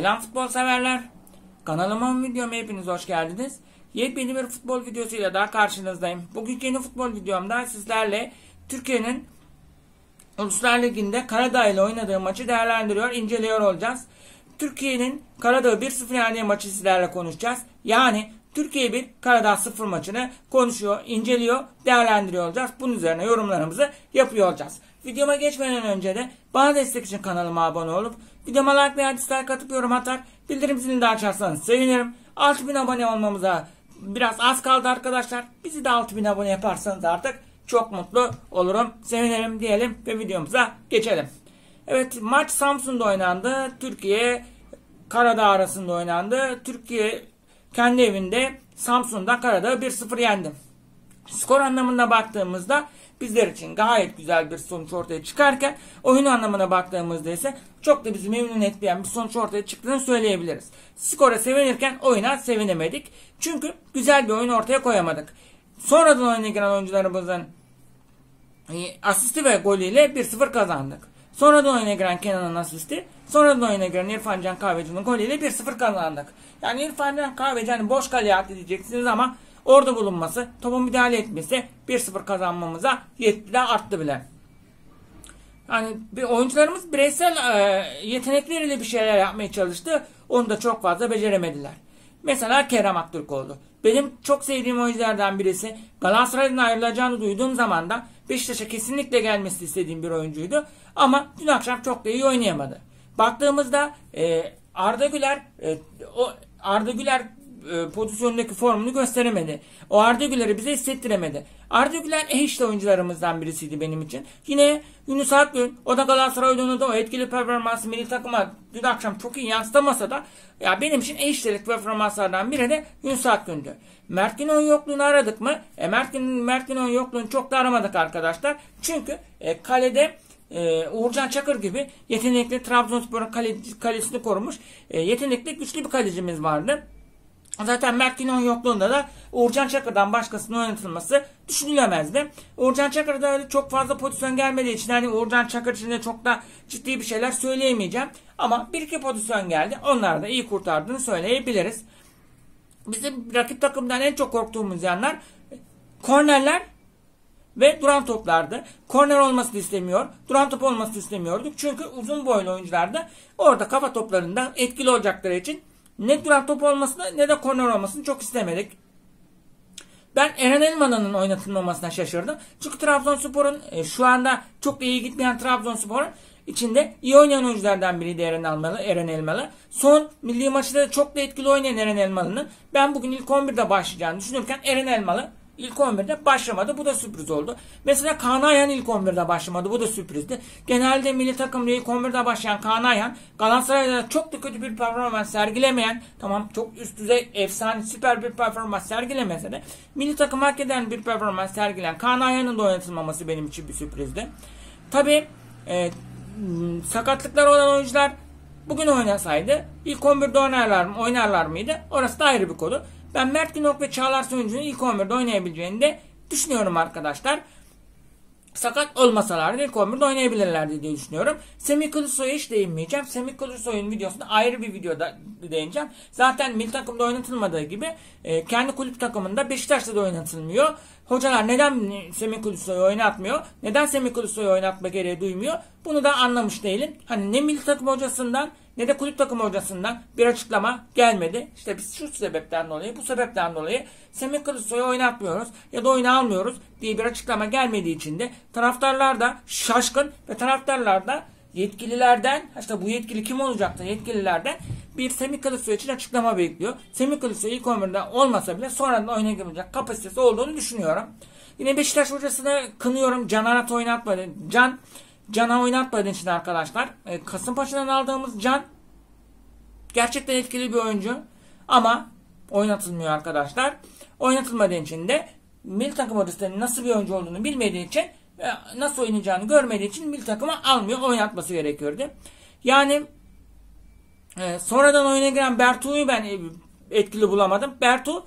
Selam futbol severler. Kanalıma videoma hepiniz hoş geldiniz. Yepyeni bir futbol videosuyla daha karşınızdayım. Bugünkü yeni futbol videomda sizlerle Türkiye'nin Uluslar Ligi'nde Karadağ ile oynadığı maçı değerlendiriyor, inceliyor olacağız. Türkiye'nin Karadağ'ı 1-0 yendiği maçı sizlerle konuşacağız. Yani Türkiye 1, Karadağ 0 maçını konuşuyor, inceliyor, değerlendiriyor olacağız. Bunun üzerine yorumlarımızı yapıyor olacağız. Videoma geçmeden önce de bana destek için kanalıma abone olup videoma like veya dislike atıp yorum atar, bildirim zilini de açarsanız sevinirim. 6000 abone olmamıza biraz az kaldı arkadaşlar. Bizi de 6000 abone yaparsanız artık çok mutlu olurum, sevinirim diyelim ve videomuza geçelim. Evet, maç Samsun'da oynandı. Türkiye Karadağ arasında oynandı. Türkiye kendi evinde Samsun'da Karadağ'ı 1-0 yendi. Skor anlamına baktığımızda bizler için gayet güzel bir sonuç ortaya çıkarken oyun anlamına baktığımızda ise çok da bizi memnun etmeyen bir sonuç ortaya çıktığını söyleyebiliriz. Skora sevinirken oyuna sevinemedik. Çünkü güzel bir oyun ortaya koyamadık. Sonradan oyuna giren oyuncularımızın asisti ve golüyle 1-0 kazandık. Sonradan oyuna giren Kenan'ın asisti, sonradan oyuna giren İrfan Can Kahveci'nin golüyle 1-0 kazandık. Yani İrfan Can Kahveci hani boş kaleye attı diyeceksiniz ama orada bulunması, topa müdahale etmesi 1-0 kazanmamıza yetti de arttı bile. Yani oyuncularımız bireysel yetenekleriyle bir şeyler yapmaya çalıştı. Onu da çok fazla beceremediler. Mesela Kerem Aktürkoğlu. Benim çok sevdiğim oyunculardan birisi. Galatasaray'dan ayrılacağını duyduğum zaman da Beşiktaş'a kesinlikle gelmesini istediğim bir oyuncuydu. Ama dün akşam çok da iyi oynayamadı. Baktığımızda Arda Güler pozisyondaki formunu gösteremedi. O Arda Güler'i bize hissettiremedi. Arda Güler işte oyuncularımızdan birisiydi benim için. Yine Yunus Akgün, o da Galatasaray'da oynadı. O etkili performansı milli takıma dün akşam çok iyi yansıtamasa da ya benim için eşitlik performanslardan biri de Yunus Akgün'dü. Mert Günok'un yokluğunu aradık mı? Mert Günok'un yokluğunu çok da aramadık arkadaşlar. Çünkü kalede Uğurcan Çakır gibi yetenekli, Trabzonspor'un kalesini korumuş yetenekli, güçlü bir kalecimiz vardı. Zaten Mert Günok'un yokluğunda da Uğurcan Çakır'dan başkasının oynatılması düşünülemezdi. Uğurcan Çakır'da öyle çok fazla pozisyon gelmediği için hani Uğurcan Çakır için de çok da ciddi bir şeyler söyleyemeyeceğim. Ama bir iki pozisyon geldi. Onlar da iyi kurtardığını söyleyebiliriz. Bizim rakip takımdan en çok korktuğumuz yanlar kornerler ve duran toplardı. Korner olmasını istemiyor, duran top olmasını istemiyorduk. Çünkü uzun boylu oyuncular da orada kafa toplarında etkili olacakları için ne duran top olmasını ne de korner olmasını çok istemedik. Ben Eren Elmalı'nın oynatılmamasına şaşırdım. Çünkü Trabzonspor'un şu anda çok da iyi gitmeyen Trabzonspor'un içinde iyi oynayan oyunculardan biriydi Eren Elmalı. Son milli maçta da çok da etkili oynayan Eren Elmalı'nın ben bugün ilk 11'de başlayacağını düşünürken Eren Elmalı İlk 11'de başlamadı. Bu da sürpriz oldu. Mesela Kaan Ayhan ilk 11'de başlamadı. Bu da sürprizdi. Genelde milli takımda ilk 11'de başlayan Kaan Ayhan Galatasaray'da çok da kötü bir performans sergilemeyen, tamam çok üst düzey efsane süper bir performans sergilemese de milli takım hak eden bir performans sergileyen Kaan Ayhan'ın da oynatılmaması benim için bir sürprizdi. Tabii sakatlıklar olan oyuncular bugün oynasaydı ilk 11'de oynarlar mıydı? Orası da ayrı bir konu. Ben Mert Günok ve Çağlar Söyüncü'nün ilk 11'de oynayabileceğini de düşünüyorum arkadaşlar. Sakat olmasalardı ilk 11'de oynayabilirlerdi diye düşünüyorum. Semih Kılıçsoy'a hiç değinmeyeceğim. Semih Kılıçsoy'un videosunda ayrı bir videoda değineceğim. Zaten milli takımda oynatılmadığı gibi kendi kulüp takımında Beşiktaş'ta da oynatılmıyor. Hocalar neden Semih Kılıçsoy'u oynatmıyor? Neden Semih Kılıçsoy'u oynatma gereği duymuyor? Bunu da anlamış değilim. Hani ne milli takım hocasından ne de kulüp takım hocasından bir açıklama gelmedi. İşte biz şu sebepten dolayı, bu sebepten dolayı Semih Kılıçsoy'u oynatmıyoruz ya da oyuna almıyoruz diye bir açıklama gelmediği için de taraftarlar da şaşkın ve taraftarlar da yetkililerden, işte bu yetkili kim olacaktı, yetkililerden bir Semih Kılıçsoy için açıklama bekliyor. Semih Kılıçsoy ilk 11'de olmasa bile sonradan oyuna girecek kapasitesi olduğunu düşünüyorum. Yine Beşiktaş hocasını kınıyorum. Can'a oynatmadığı için arkadaşlar. Kasımpaşa'dan aldığımız Can gerçekten etkili bir oyuncu ama oynatılmıyor arkadaşlar. Oynatılmadığı için de milli takım hocasının nasıl bir oyuncu olduğunu bilmediği için, nasıl oynayacağını görmediği için milli takıma almıyor. Oynatması gerekiyordu. Yani sonradan oyuna giren Bertu'yu ben etkili bulamadım. Bertu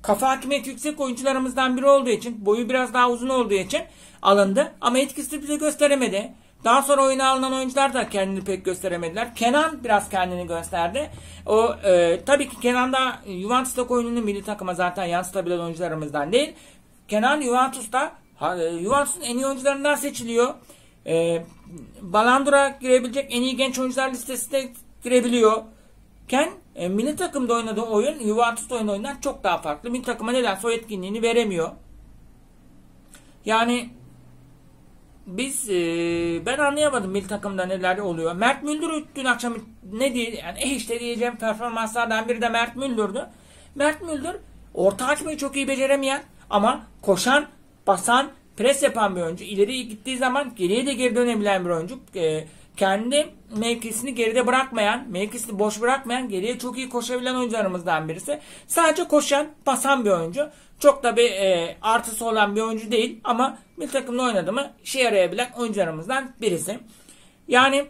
kafa hakimiyeti yüksek oyuncularımızdan biri olduğu için, boyu biraz daha uzun olduğu için alındı. Ama etkisini bize gösteremedi. Daha sonra oyuna alınan oyuncular da kendini pek gösteremediler. Kenan biraz kendini gösterdi. Tabii ki Kenan da Juventus'taki oyununu milli takıma zaten yansıtabilen oyuncularımızdan değil. Kenan Juventus'un en iyi oyuncularından seçiliyor. Ballon d'Or'a girebilecek en iyi genç oyuncular listesine girebiliyor. Milli takımda oynadığı oyun Juventus'ta oynayan çok daha farklı. Milli takıma nedense o etkinliğini veremiyor. Yani ben anlayamadım milli takımda neler oluyor. Mert Müldür dün akşam işte diyeceğim performanslardan biri de Mert Müldür'dü. Mert Müldür orta açmayı çok iyi beceremeyen ama koşan, basan, pres yapan bir oyuncu. İleri gittiği zaman geriye de geri dönebilen bir oyuncu. Kendi mevkisini geride bırakmayan, mevkisini boş bırakmayan, geriye çok iyi koşabilen oyuncularımızdan birisi. Sadece koşan, basan bir oyuncu. Çok da bir artısı olan bir oyuncu değil ama milli takımda oynadı mı işe yarayabilen oyuncularımızdan birisi. Yani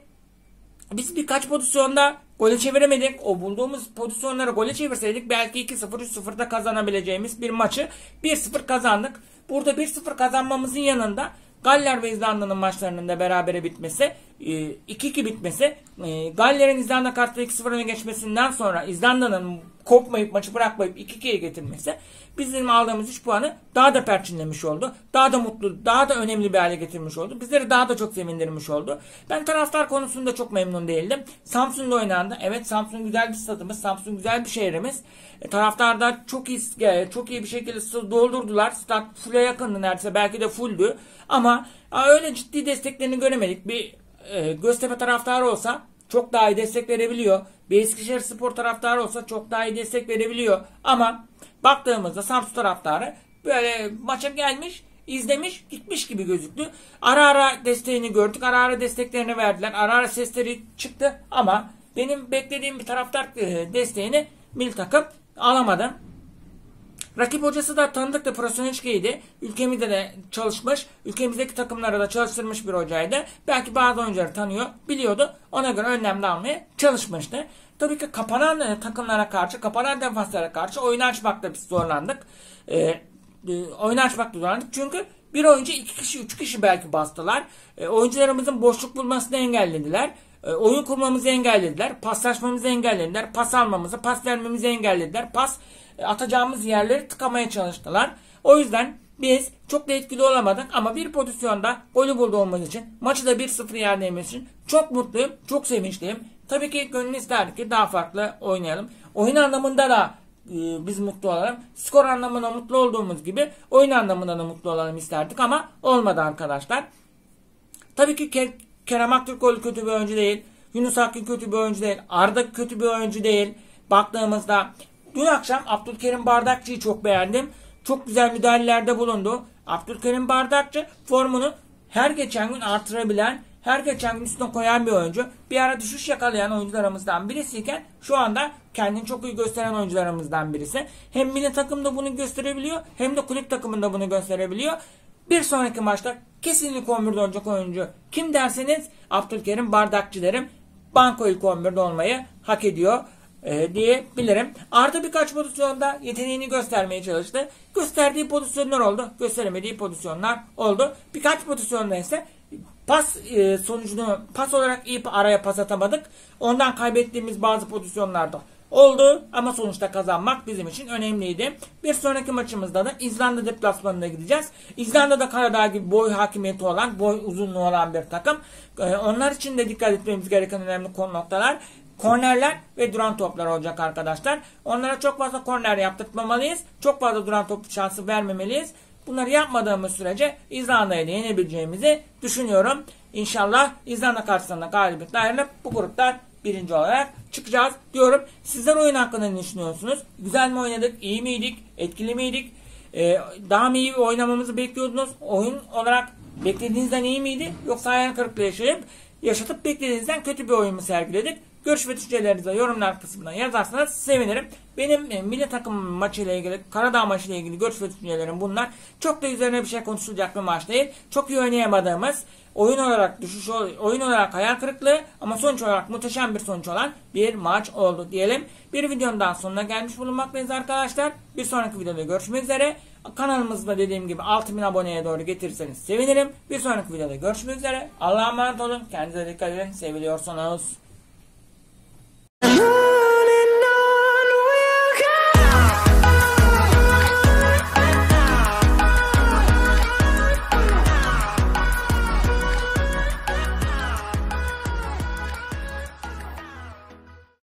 biz birkaç pozisyonda gole çeviremedik. O bulduğumuz pozisyonları gole çevirseydik belki 2-0, 3-0'da kazanabileceğimiz bir maçı 1-0 kazandık. Burada 1-0 kazanmamızın yanında Galler ve İzlanda'nın maçlarının da berabere bitmesi, 2-2 bitmesi, Galler'in İzlanda karşısında 2-0 öne geçmesinden sonra İzlanda'nın kopmayıp maçı bırakmayıp 2-2'ye getirmesi bizim aldığımız 3 puanı daha da perçinlemiş oldu. Daha da mutlu, daha da önemli bir hale getirmiş oldu. Bizleri daha da çok sevindirmiş oldu. Ben taraftar konusunda çok memnun değildim. Samsun'da oynandı. Evet, Samsun güzel bir stadımız. Samsun güzel bir şehrimiz. Taraftar da çok iyi bir şekilde doldurdular. Stad full'e yakındı neredeyse. Belki de fulldü. Ama öyle ciddi desteklerini göremedik. Bir Göztepe taraftarı olsa çok daha iyi destek verebiliyor. Bir Eskişehirspor taraftarı olsa çok daha iyi destek verebiliyor. Ama baktığımızda Samsun taraftarı böyle maça gelmiş, izlemiş, gitmiş gibi gözüktü. Ara ara desteğini gördük. Ara ara desteklerini verdiler. Ara ara sesleri çıktı. Ama benim beklediğim bir taraftar desteğini milli takım alamadı. Rakip hocası da tanıdık da profesyoneliydi. Ülkemizde de çalışmış. Ülkemizdeki takımlara da çalıştırmış bir hocaydı. Belki bazı oyuncuları tanıyor, biliyordu. Ona göre önlemde almaya çalışmıştı. Tabii ki kapanan takımlara karşı, kapanan defanslara karşı oyun açmakta biz zorlandık. Oyun açmakta zorlandık. Çünkü bir oyuncu 2 kişi, 3 kişi belki bastılar. Oyuncularımızın boşluk bulmasını engellediler. Oyun kurmamızı engellediler. Paslaşmamızı engellediler. Pas almamızı, pas vermemizi engellediler. Atacağımız yerleri tıkamaya çalıştılar. O yüzden biz çok da etkili olamadık ama bir pozisyonda golü bulduğumuz için, maçı da 1-0 yendiğimiz için çok mutluyum, çok sevinçliyim. Tabii ki gönül isterdi ki daha farklı oynayalım. Oyun anlamında da biz mutlu olalım. Skor anlamında mutlu olduğumuz gibi oyun anlamında da mutlu olalım isterdik ama olmadı arkadaşlar. Tabii ki Kerem Aktürkoğlu kötü bir oyuncu değil. Yunus Akgün kötü bir oyuncu değil. Arda kötü bir oyuncu değil. Baktığımızda dün akşam Abdülkerim Bardakçı'yı çok beğendim. Çok güzel müdahalelerde bulundu. Abdülkerim Bardakçı formunu her geçen gün artırabilen, her geçen gün üstüne koyan bir oyuncu. Bir ara düşüş yakalayan oyuncularımızdan birisiyken şu anda kendini çok iyi gösteren oyuncularımızdan birisi. Hem milli takımda bunu gösterebiliyor hem de kulüp takımında bunu gösterebiliyor. Bir sonraki maçta kesinlikle 11'de olacak oyuncu kim derseniz Abdülkerim Bardakçı derim. Banko ilk 11'de olmayı hak ediyor diyebilirim. Arda birkaç pozisyonda yeteneğini göstermeye çalıştı. Gösterdiği pozisyonlar oldu. Gösteremediği pozisyonlar oldu. Birkaç pozisyonda ise sonucunu pas olarak iyi araya pas atamadık. Ondan kaybettiğimiz bazı pozisyonlarda oldu ama sonuçta kazanmak bizim için önemliydi. Bir sonraki maçımızda da İzlanda deplasmanına gideceğiz. İzlanda'da Karadağ gibi boy hakimiyeti olan, boy uzunluğu olan bir takım. Onlar için de dikkat etmemiz gereken önemli noktalar kornerler ve duran toplar olacak arkadaşlar. Onlara çok fazla korner yaptırtmamalıyız. Çok fazla duran top şansı vermemeliyiz. Bunları yapmadığımız sürece İzlanda'yı da yenebileceğimizi düşünüyorum. İnşallah İzlanda karşısında galibiyetle ayrılıp bu gruptan birinci olarak çıkacağız diyorum. Sizler oyun hakkında ne düşünüyorsunuz? Güzel mi oynadık? İyi miydik? Etkili miydik? Daha mı iyi oynamamızı bekliyordunuz? Oyun olarak beklediğinizden iyi miydi? Yoksa hayal kırıklığı yaşatıp beklediğinizden kötü bir oyun mu sergiledik? Görüş ve düşüncelerinizi yorumlar kısmına yazarsanız sevinirim. Benim milli takım maçıyla ilgili, Karadağ maçıyla ilgili görüş ve düşüncelerim bunlar. Çok da üzerine bir şey konuşulacak bir maç değil. Çok iyi oynayamadığımız, oyun olarak düşüş, oyun olarak hayal kırıklığı ama sonuç olarak muhteşem bir sonuç olan bir maç oldu diyelim. Bir videonun daha sonuna gelmiş bulunmaktayız arkadaşlar. Bir sonraki videoda görüşmek üzere. Kanalımızda dediğim gibi 6000 aboneye doğru getirirseniz sevinirim. Bir sonraki videoda görüşmek üzere. Allah'a emanet olun. Kendinize dikkat edin. Seviliyorsunuz.